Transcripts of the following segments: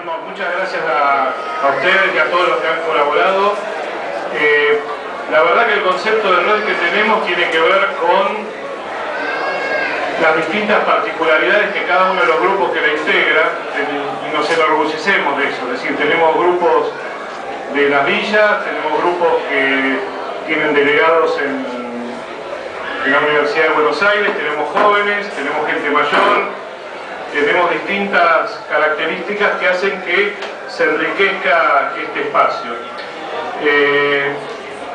Muchas gracias a ustedes y a todos los que han colaborado. La verdad que el concepto de red que tenemos tiene que ver con las distintas particularidades que cada uno de los grupos que la integra, y nos enorgullecemos de eso. Es decir, tenemos grupos de las villas, tenemos grupos que tienen delegados en la Universidad de Buenos Aires, tenemos jóvenes, tenemos gente mayor, tenemos distintas características que hacen que se enriquezca este espacio.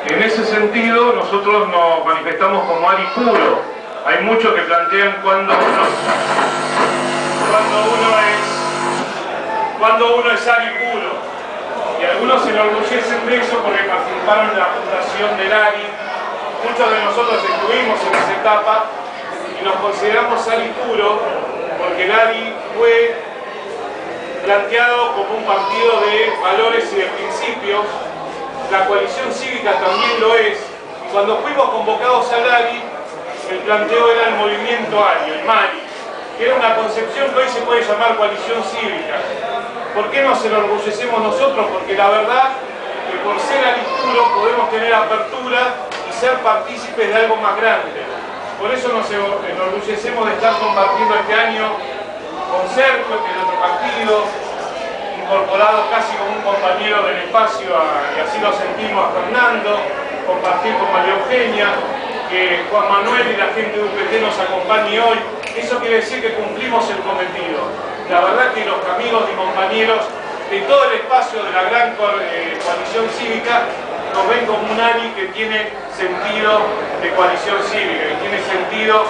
En ese sentido, nosotros nos manifestamos como ARI puro. Hay muchos que plantean cuando uno es ARI puro. Y algunos se enorgullecen de eso porque participaron en la fundación del ARI. Muchos de nosotros estuvimos en esa etapa y nos consideramos ARI puro porque el ARI fue planteado como un partido de valores y de principios. La coalición cívica también lo es. Y cuando fuimos convocados al ARI, el planteo era el movimiento ARI, el MARI, que era una concepción que hoy se puede llamar coalición cívica. ¿Por qué nos enorgullecemos nosotros? Porque la verdad que por ser ARI puro podemos tener apertura y ser partícipes de algo más grande. Por eso nos enorgullecemos de estar compartiendo este año con Sergio, que es de otro partido, incorporado casi como un compañero del espacio, y así lo sentimos, a Fernando, compartir con María Eugenia, que Juan Manuel y la gente de UPT nos acompañe hoy. Eso quiere decir que cumplimos el cometido. La verdad que los amigos y compañeros de todo el espacio de la gran coalición cívica nos ven como un ARI que tiene sentido de coalición cívica, que tiene sentido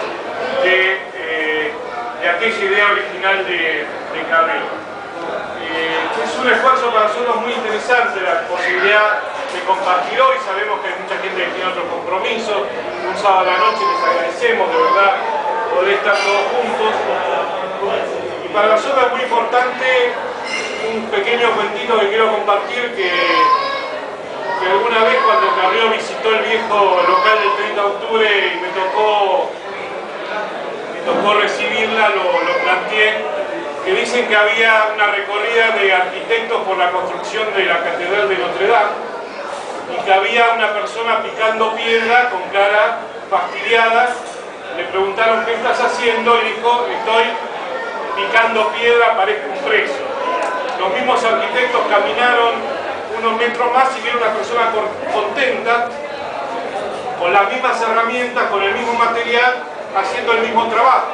de aquella idea original de Carrillo. Es un esfuerzo para nosotros muy interesante la posibilidad de compartir hoy. Sabemos que hay mucha gente que tiene otros compromisos. Un sábado a la noche les agradecemos de verdad poder estar todos juntos. Y para nosotros es muy importante un pequeño cuentito que quiero compartir, que alguna vez cuando Carrió visitó el viejo local del 30 de octubre y me tocó recibirla, lo planteé, que dicen que había una recorrida de arquitectos por la construcción de la Catedral de Notre Dame y que había una persona picando piedra con cara fastidiada. Le preguntaron ¿qué estás haciendo? Y dijo, estoy picando piedra, parezco un preso. Los mismos arquitectos caminaron unos metros más y vieron una persona contenta, con las mismas herramientas, con el mismo material, haciendo el mismo trabajo.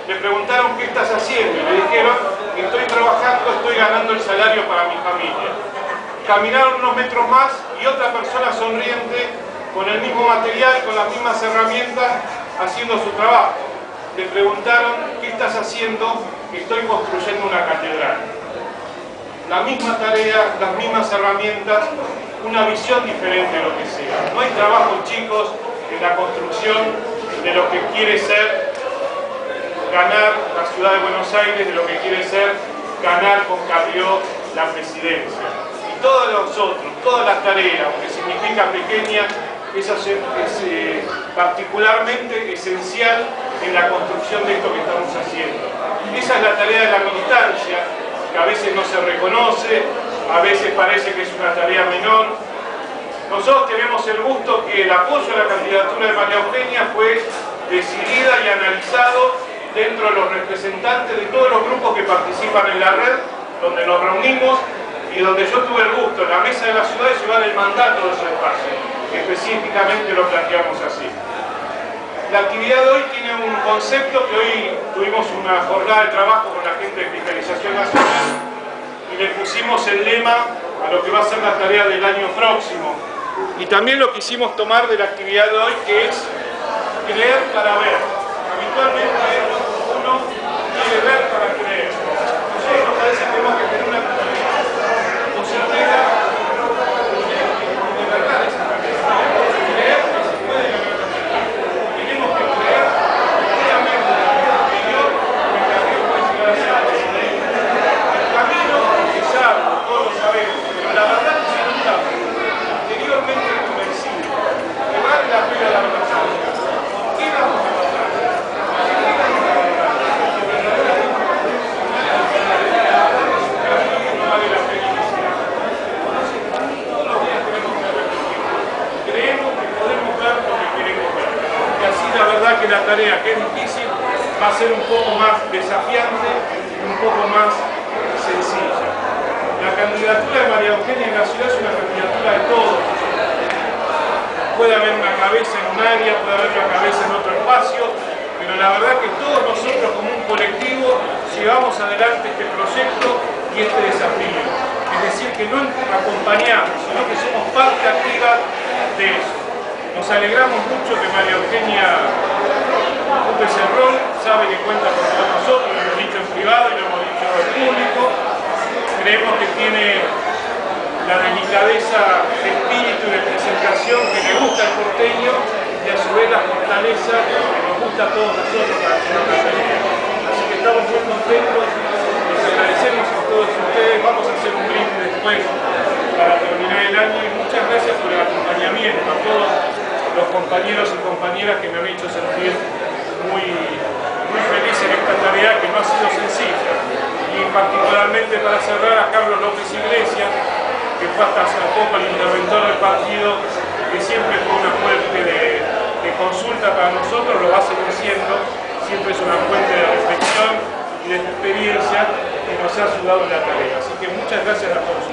Le preguntaron ¿qué estás haciendo? Y le dijeron, estoy trabajando, estoy ganando el salario para mi familia. Caminaron unos metros más y otra persona sonriente, con el mismo material, con las mismas herramientas, haciendo su trabajo. Le preguntaron ¿qué estás haciendo? Estoy construyendo una catedral. La misma tarea, las mismas herramientas, una visión diferente de lo que sea. No hay trabajo, chicos, en la construcción de lo que quiere ser ganar la ciudad de Buenos Aires, de lo que quiere ser ganar con Carrió la presidencia. Y todos nosotros, todas las tareas, aunque significa pequeña, es particularmente esencial en la construcción de esto que estamos haciendo. Esa es la tarea de la militancia, que a veces no se reconoce, a veces parece que es una tarea menor. Nosotros tenemos el gusto que el apoyo a la candidatura de María Eugenia fue decidida y analizado dentro de los representantes de todos los grupos que participan en la red, donde nos reunimos y donde yo tuve el gusto en la mesa de la ciudad de llevar el mandato de ese espacio. Específicamente lo planteamos así. La actividad de hoy tiene un concepto que hoy tuvimos una jornada de trabajo con la gente de Fiscalización Nacional y le pusimos el lema a lo que va a ser la tarea del año próximo. Y también lo quisimos tomar de la actividad de hoy, que es creer para ver. Habitualmente uno quiere ver para creer. Nosotros nos parece que tenemos que tener una posibilidad de verdad esa creer que se puede ganar. Tenemos que creer realmente en el interior que Carrió puede llegar a ser presidente. El camino es arduo, todos lo sabemos, pero la verdad es que no estamos interiormente convencidos que vale la pena la batalla. ¿Por qué vamos a batallar? que la tarea, que es difícil, va a ser un poco más desafiante y un poco más sencilla. La candidatura de María Eugenia en la ciudad es una candidatura de todos. Puede haber una cabeza en un área, puede haber una cabeza en otro espacio, pero la verdad que todos nosotros como un colectivo llevamos adelante este proyecto y este desafío. Es decir, que no acompañamos, sino que somos parte activa de eso. Nos alegramos mucho que María Eugenia ocupe ese rol, sabe que cuenta con todos nosotros, lo hemos dicho en privado y lo hemos dicho en público. Creemos que tiene la delicadeza de espíritu y de presentación que le gusta al porteño y a su vez la fortaleza que nos gusta a todos nosotros para hacer una tarea. Así que estamos muy contentos, les agradecemos a todos ustedes, vamos a hacer un brindis después para terminar el año y muchas gracias por el acompañamiento a todos los compañeros y compañeras que me han hecho sentir muy feliz en esta tarea que no ha sido sencilla. Y particularmente para cerrar a Carlos López Iglesias, que fue hasta hace poco el interventor del partido, que siempre fue una fuente de consulta para nosotros, lo va a seguir siendo, siempre es una fuente de reflexión y de experiencia que nos ha ayudado en la tarea. Así que muchas gracias a todos.